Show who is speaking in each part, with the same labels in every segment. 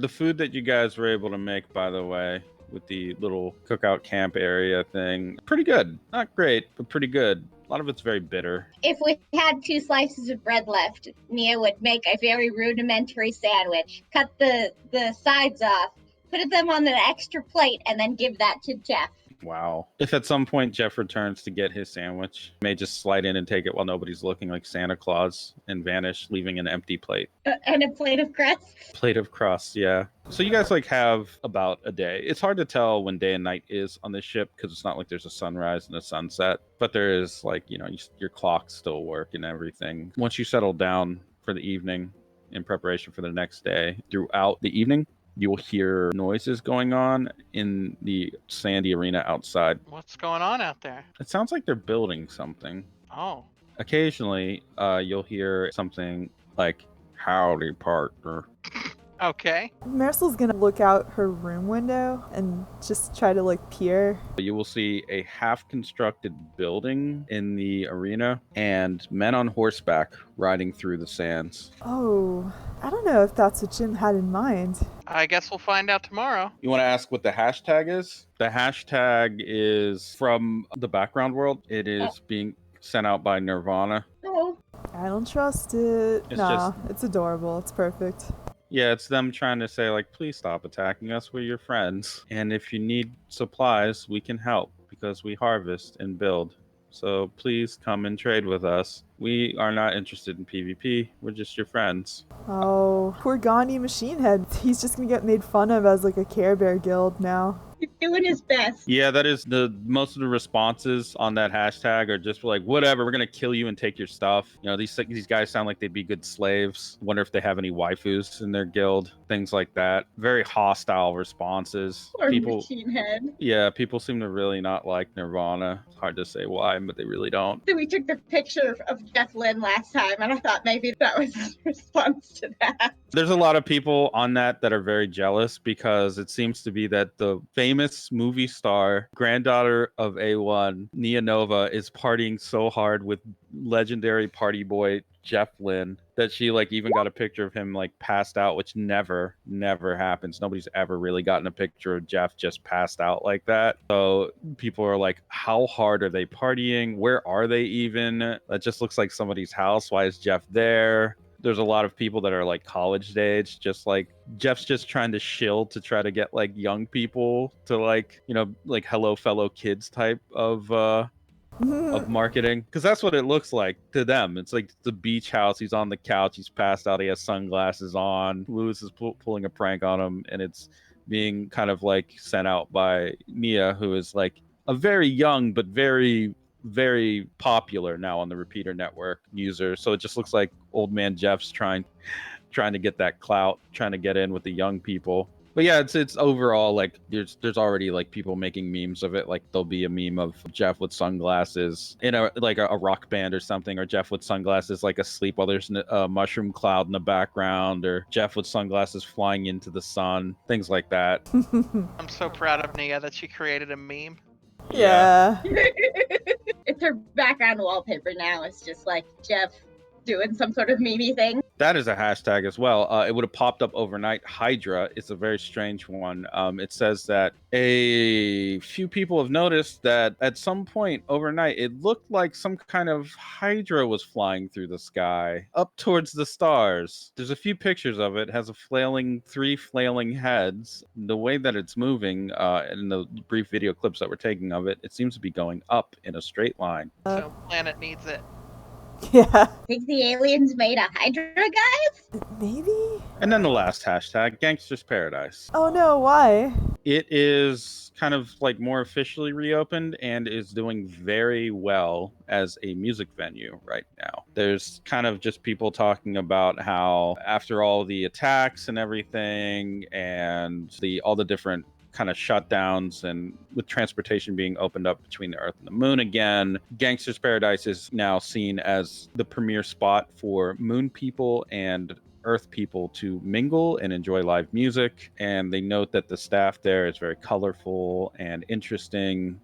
Speaker 1: The food that you guys were able to make, by the way, with the little cookout camp area thing, pretty good. Not great, but pretty good. A lot of it's very bitter.
Speaker 2: If we had 2 slices of bread left, Nia would make a very rudimentary sandwich, cut the sides off, put them on an extra plate, and then give that to Jeff.
Speaker 1: Wow. If at some point Jeff returns to get his sandwich, may just slide in and take it while nobody's looking like Santa Claus and vanish, leaving an empty plate.
Speaker 2: And a plate of crust?
Speaker 1: Plate of crust, yeah. So you guys have about a day. It's hard to tell when day and night is on this ship because it's not like there's a sunrise and a sunset, but there is your clocks still work and everything. Once you settle down for the evening in preparation for the next day, throughout the evening, you will hear noises going on in the sandy arena outside.
Speaker 3: What's going on out there?
Speaker 1: It sounds like they're building something.
Speaker 3: Oh.
Speaker 1: Occasionally, you'll hear something like, "Howdy, partner."
Speaker 3: Okay.
Speaker 4: Marisol's gonna look out her room window and just try to peer.
Speaker 1: You will see a half-constructed building in the arena and men on horseback riding through the sands.
Speaker 4: Oh, I don't know if that's what Jim had in mind.
Speaker 3: I guess we'll find out tomorrow.
Speaker 1: You want to ask what the hashtag is? The hashtag is from the background world. It is being sent out by Nirvana.
Speaker 2: Oh.
Speaker 4: I don't trust it. It's adorable. It's perfect.
Speaker 1: Yeah, it's them trying to say, please stop attacking us. We're your friends. And if you need supplies, we can help because we harvest and build. So please come and trade with us. We are not interested in PvP. We're just your friends.
Speaker 4: Oh, poor Gandhi Machine Head. He's just gonna get made fun of as a Care Bear guild now.
Speaker 2: He's doing his best.
Speaker 1: Yeah, that is most of the responses on that hashtag are just whatever, we're gonna kill you and take your stuff. These guys sound like they'd be good slaves. Wonder if they have any waifus in their guild, things like that. Very hostile responses.
Speaker 2: Poor Machine Head.
Speaker 1: Yeah, people seem to really not like Nirvana. It's hard to say why, but they really don't.
Speaker 2: So we took the picture of Jeff Lynne last time, and I thought maybe that was his response to that.
Speaker 1: There's a lot of people on that are very jealous because it seems to be that the famous movie star, granddaughter of A1, Nia Nova, is partying so hard with legendary party boy Jeff Lynne that she even got a picture of him passed out, which never happens. Nobody's ever really gotten a picture of Jeff just passed out like that. So people are like, how hard are they partying? Where are they even? That just looks like somebody's house. Why is Jeff there? There's a lot of people that are college age, just Jeff's just trying to shill to try to get young people to hello fellow kids type of marketing, because that's what it looks like to them. It's the beach house. He's on the couch. He's passed out. He has sunglasses on. Lewis is pulling a prank on him, and it's being kind of sent out by Nia, who is a very young but very popular now on the Rreapeterr network user. So it just looks like old man Jeff's trying to get that clout, trying to get in with the young people. But yeah, it's overall there's already people making memes of it. There'll be a meme of Jeff with sunglasses in a rock band or something, or Jeff with sunglasses asleep while there's a mushroom cloud in the background, or Jeff with sunglasses flying into the sun, things like that.
Speaker 3: I'm so proud of Nia that she created a meme.
Speaker 4: Yeah.
Speaker 2: It's her background wallpaper now. It's just Jeff doing some sort of meme thing.
Speaker 1: That is a hashtag as well. It would have popped up overnight. Hydra. It's a very strange one. It says that a few people have noticed that at some point overnight, it looked like some kind of Hydra was flying through the sky up towards the stars. There's a few pictures of it. It has three flailing heads. The way that it's moving, in the brief video clips that we're taking of it, it seems to be going up in a straight line.
Speaker 3: So planet needs it.
Speaker 4: Yeah.
Speaker 2: Think the aliens made a Hydra, guys?
Speaker 4: Maybe?
Speaker 1: And then the last hashtag, Gangster's Paradise.
Speaker 4: Oh no, why?
Speaker 1: It is kind of more officially reopened and is doing very well as a music venue right now. There's kind of just people talking about how after all the attacks and everything and all the different kind of shutdowns, and with transportation being opened up between the Earth and the Moon again, Gangster's Paradise is now seen as the premier spot for Moon people and Earth people to mingle and enjoy live music. And they note that the staff there is very colorful and interesting.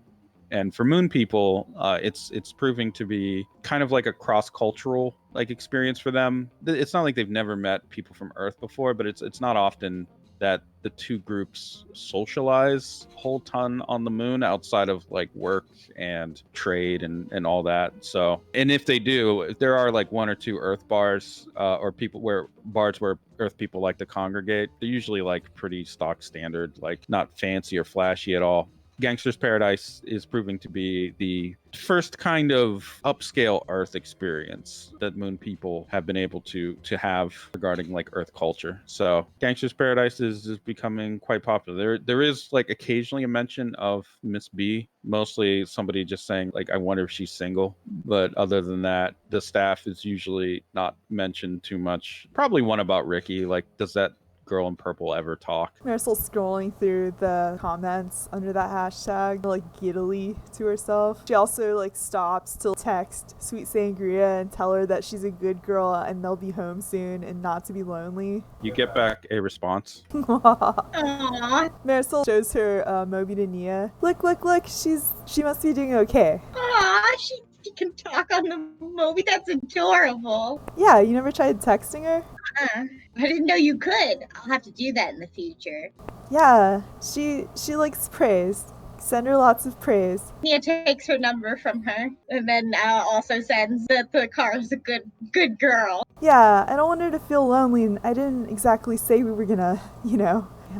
Speaker 1: And for Moon people, it's proving to be kind of a cross-cultural experience for them. It's not like they've never met people from Earth before, but it's not often that the two groups socialize a whole ton on the moon outside of like work and trade and all that. So, and if they do, if there are like one or two Earth bars or people where bars where Earth people like to congregate. They're usually like pretty stock standard, like not fancy or flashy at all. Gangster's Paradise is proving to be the first kind of upscale Earth experience that moon people have been able to have regarding like Earth culture. So Gangster's Paradise is becoming quite popular. There is like occasionally a mention of Miss B, mostly somebody just saying like, I wonder if she's single. But other than that, the staff is usually not mentioned too much. Probably one about Ricky, like, does that girl in purple ever talk?
Speaker 4: Marisol's scrolling through the comments under that hashtag, like giddily to herself. She also like stops to text Sweet Sangria and tell her that she's a good girl and they'll be home soon and not to be lonely.
Speaker 1: You get back a response.
Speaker 2: Aww.
Speaker 4: Marisol shows her Moby to Nia. Look, she must be doing okay.
Speaker 2: Aw, she can talk on the movie. That's adorable.
Speaker 4: Yeah, you never tried texting her?
Speaker 2: I didn't know you could. I'll have to do that in the future.
Speaker 4: Yeah, she likes praise. Send her lots of praise.
Speaker 2: Nia takes her number from her, and then also sends that the car is a good girl.
Speaker 4: Yeah, I don't want her to feel lonely, and I didn't exactly say we were gonna,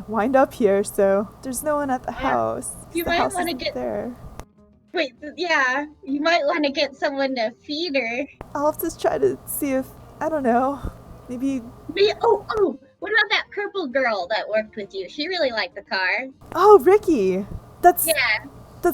Speaker 4: wind up here, so there's no one at the house.
Speaker 2: You
Speaker 4: The
Speaker 2: might
Speaker 4: house
Speaker 2: want to
Speaker 4: isn't
Speaker 2: get
Speaker 4: there.
Speaker 2: Wait, yeah, you might want to get someone to feed her.
Speaker 4: I'll have to try to see if, I don't know, maybe...
Speaker 2: Oh, what about that purple girl that worked with you? She really liked the car.
Speaker 4: Oh, Ricky! That's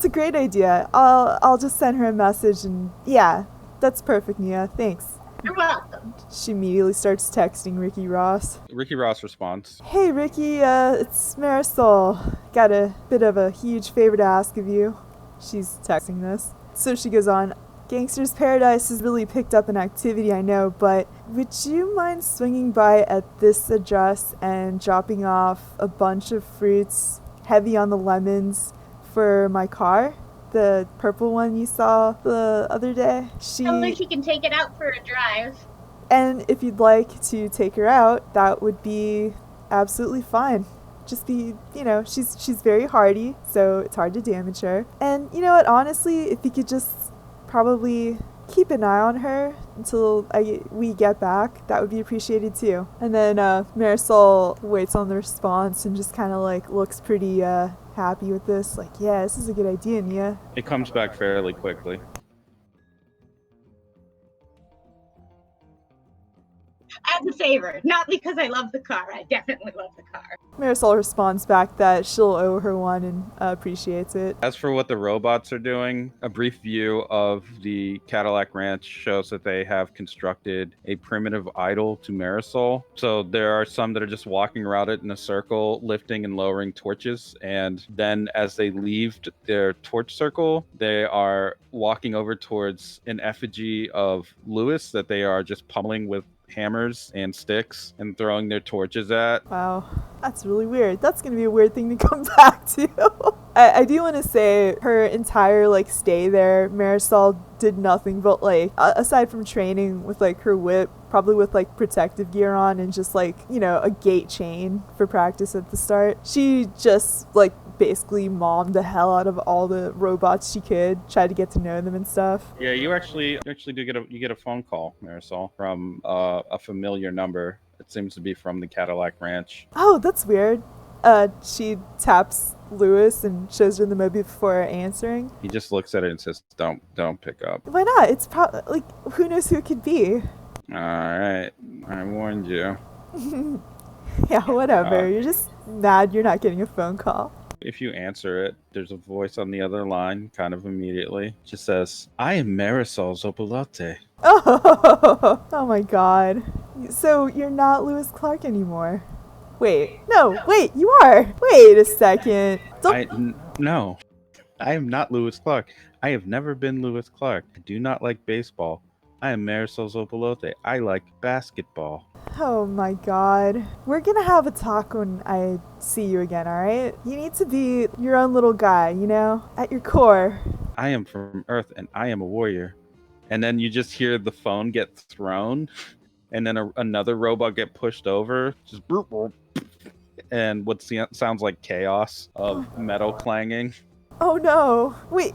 Speaker 4: a great idea. I'll just send her a message and, yeah, that's perfect, Nia. Thanks.
Speaker 2: You're welcome.
Speaker 4: She immediately starts texting Ricky Ross.
Speaker 1: Ricky Ross responds.
Speaker 4: Hey, Ricky, it's Marisol. Got a bit of a huge favor to ask of you. She's texting this. So she goes on, Gangster's Paradise has really picked up an activity, I know, but would you mind swinging by at this address and dropping off a bunch of fruits, heavy on the lemons, for my car? The purple one you saw the other day?
Speaker 2: Tell her she can take it out for a drive.
Speaker 4: And if you'd like to take her out, that would be absolutely fine. Just be, she's very hardy, so it's hard to damage her. And you know what, honestly, if you could just probably keep an eye on her until we get back, that would be appreciated too. And then Marisol waits on the response and just kind of like looks pretty happy with this. Like, yeah, this is a good idea, Nia.
Speaker 1: It comes back fairly quickly.
Speaker 2: As a favor, not because I love the car. I definitely love the car.
Speaker 4: Marisol responds back that she'll owe her one and appreciates it.
Speaker 1: As for what the robots are doing, a brief view of the Cadillac Ranch shows that they have constructed a primitive idol to Marisol. So there are some that are just walking around it in a circle, lifting and lowering torches. And then as they leave their torch circle, they are walking over towards an effigy of Lewis that they are just pummeling with hammers and sticks and throwing their torches at.
Speaker 4: Wow, that's really weird. That's gonna be a weird thing to come back to. I do want to say her entire stay there, Marisol did nothing but aside from training with her whip, probably with protective gear on and just a gate chain for practice at the start. She just basically mommed the hell out of all the robots she could, try to get to know them and stuff.
Speaker 1: Yeah, you actually do get a phone call, Marisol, from a familiar number. It seems to be from the Cadillac Ranch.
Speaker 4: Oh, that's weird. She taps Lewis and shows her the movie before answering.
Speaker 1: He just looks at it and says, "Don't pick up."
Speaker 4: Why not? It's probably who knows who it could be.
Speaker 1: All right, I warned you.
Speaker 4: Yeah, whatever. You're just mad you're not getting a phone call.
Speaker 1: If you answer it, there's a voice on the other line, kind of immediately. It just says, "I am Marisol Zopalote."
Speaker 4: Oh my god. So you're not Lewis Clark anymore? Wait, you are. Wait a second.
Speaker 1: No, I am not Lewis Clark. I have never been Lewis Clark. I do not like baseball. I am Marisol Zopalote. I like basketball.
Speaker 4: Oh my god. We're gonna have a talk when I see you again, alright? You need to be your own little guy, at your core.
Speaker 1: I am from Earth and I am a warrior. And then you just hear the phone get thrown and then another robot get pushed over. Just boop, boop. and what sounds like chaos of metal clanging.
Speaker 4: Oh no! Wait!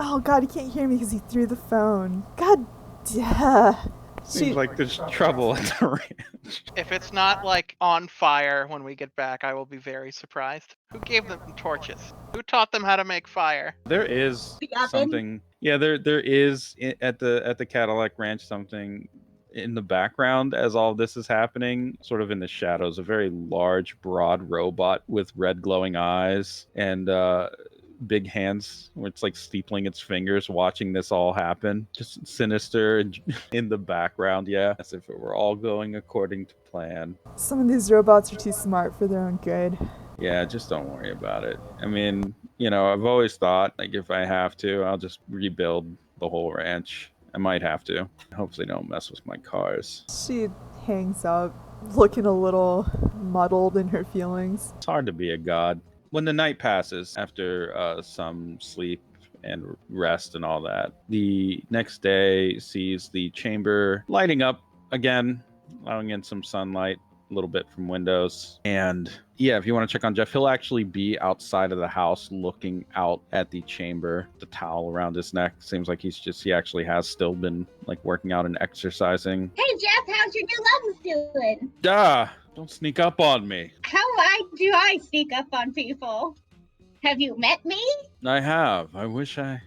Speaker 4: Oh god, he can't hear me because he threw the phone. God,
Speaker 1: Seems like there's trouble at the ranch.
Speaker 3: If it's not like on fire when we get back, I will be very surprised. Who gave them torches? Who taught them how to make fire?
Speaker 1: There is
Speaker 2: The oven?
Speaker 1: something. Yeah, there is at the Cadillac Ranch something in the background as all this is happening, sort of in the shadows. A very large, broad robot with red glowing eyes and big hands, where it's like steepling its fingers, watching this all happen. Just sinister and in the background, yeah, as if it were all going according to plan.
Speaker 4: some of these robots are too smart for their own good.
Speaker 1: Yeah, just don't worry about it. I mean, I've always thought, like, if I have to, I'll just rebuild the whole ranch. I might have to. Hopefully they don't mess with my cars.
Speaker 4: She hangs up, looking a little muddled in her feelings.
Speaker 1: It's hard to be a god. When the night passes, after some sleep and rest and all that, the next day sees the chamber lighting up again, allowing in some sunlight a little bit from windows. And yeah, if you want to check on Jeff, he'll actually be outside of the house looking out at the chamber, the towel around his neck. Seems like he actually has still been like working out and exercising.
Speaker 2: Hey Jeff, how's your new levels doing?
Speaker 1: Duh! Don't sneak up on me.
Speaker 2: How do I sneak up on people? Have you met me?
Speaker 1: I have. I wish I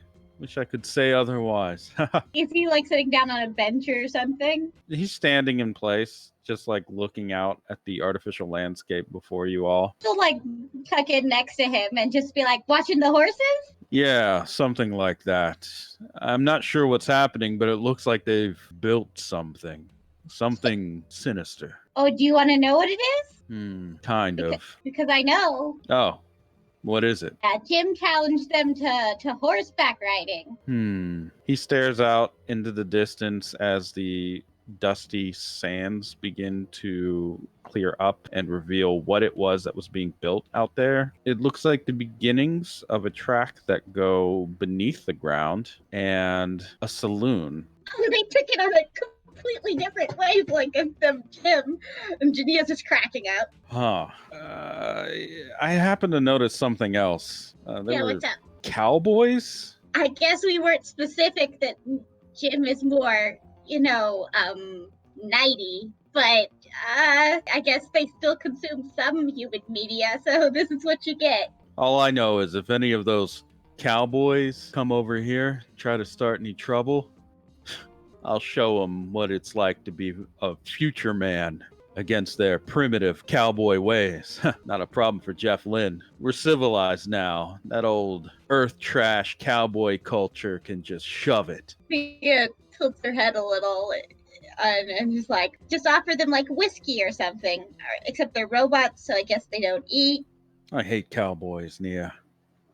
Speaker 1: could say otherwise.
Speaker 2: Is he like sitting down on a bench or something?
Speaker 1: He's standing in place, just like looking out at the artificial landscape before you all.
Speaker 2: She'll like tuck in next to him and just be like, watching the horses?
Speaker 1: Yeah, something like that. I'm not sure what's happening, but it looks like they've built something. Something sinister.
Speaker 2: Oh, do you want to know what it is?
Speaker 1: Kind of.
Speaker 2: Because I know.
Speaker 1: Oh, what is it?
Speaker 2: Jim challenged them to horseback riding.
Speaker 1: He stares out into the distance as the dusty sands begin to clear up and reveal what it was that was being built out there. It looks like the beginnings of a track that go beneath the ground and a saloon.
Speaker 2: Oh, they took it on a completely different wavelength of them, Jim. And Jania's just cracking up.
Speaker 1: Huh. I happen to notice something else. There were
Speaker 2: What's up?
Speaker 1: cowboys?
Speaker 2: I guess we weren't specific that Jim is more, nighty, but I guess they still consume some human media, so this is what you get.
Speaker 1: All I know is if any of those cowboys come over here, try to start any trouble, I'll show them what it's like to be a future man against their primitive cowboy ways. Not a problem for Jeff Lynne. We're civilized now. That old earth trash cowboy culture can just shove it.
Speaker 2: Thea tilts her head a little and just like, just offer them like whiskey or something. Except they're robots, so I guess they don't eat.
Speaker 1: I hate cowboys, Nia.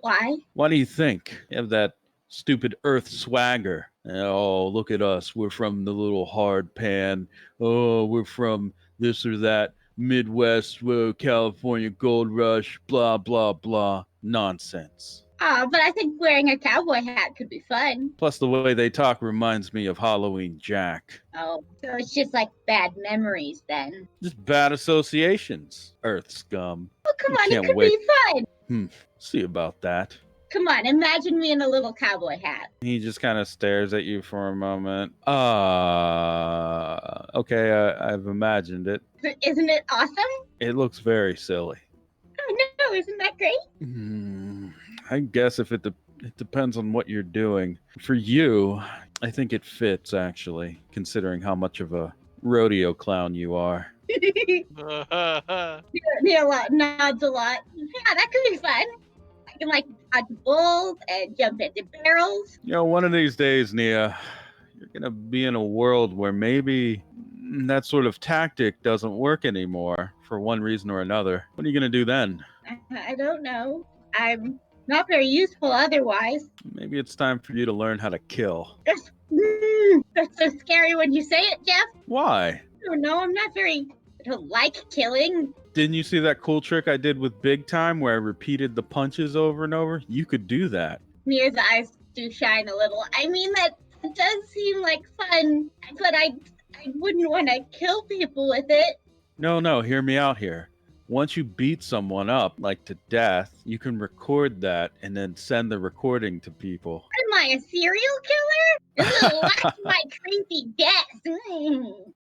Speaker 2: Why?
Speaker 1: Why do you think? You have that stupid earth swagger. Oh, look at us. We're from the little hard pan. Oh, we're from this or that Midwest, California gold rush, blah, blah, blah. Nonsense.
Speaker 2: But I think wearing a cowboy hat could be fun.
Speaker 1: Plus, the way they talk reminds me of Halloween Jack.
Speaker 2: Oh, so it's just like bad memories then.
Speaker 1: Just bad associations, earth scum.
Speaker 2: Oh, come on,
Speaker 1: Can't
Speaker 2: it could
Speaker 1: wait.
Speaker 2: be fun.
Speaker 1: See about that.
Speaker 2: Come on, imagine me in a little cowboy hat.
Speaker 1: He just kind of stares at you for a moment. Okay, I've imagined it.
Speaker 2: Isn't it awesome?
Speaker 1: It looks very silly.
Speaker 2: Oh no, isn't that great?
Speaker 1: I guess if it depends on what you're doing. For you, I think it fits, actually, considering how much of a rodeo clown you are.
Speaker 2: Nia nods a lot. Yeah, that could be fun. I can like dodge bulls and jump into barrels.
Speaker 1: One of these days, Nia, you're going to be in a world where maybe that sort of tactic doesn't work anymore for one reason or another. What are you going to do then?
Speaker 2: I don't know. I'm not very useful otherwise.
Speaker 1: Maybe it's time for you to learn how to kill.
Speaker 2: That's so scary when you say it, Jeff.
Speaker 1: Why?
Speaker 2: I don't know. I don't like killing.
Speaker 1: Didn't you see that cool trick I did with Big Time where I repeated the punches over and over? You could do that.
Speaker 2: Mia's eyes do shine a little. I mean, that does seem like fun, but I wouldn't want to kill people with it.
Speaker 1: No, hear me out here. once you beat someone up, like to death, you can record that and then send the recording to people.
Speaker 2: Am I a serial killer? Ooh, watch my crazy death.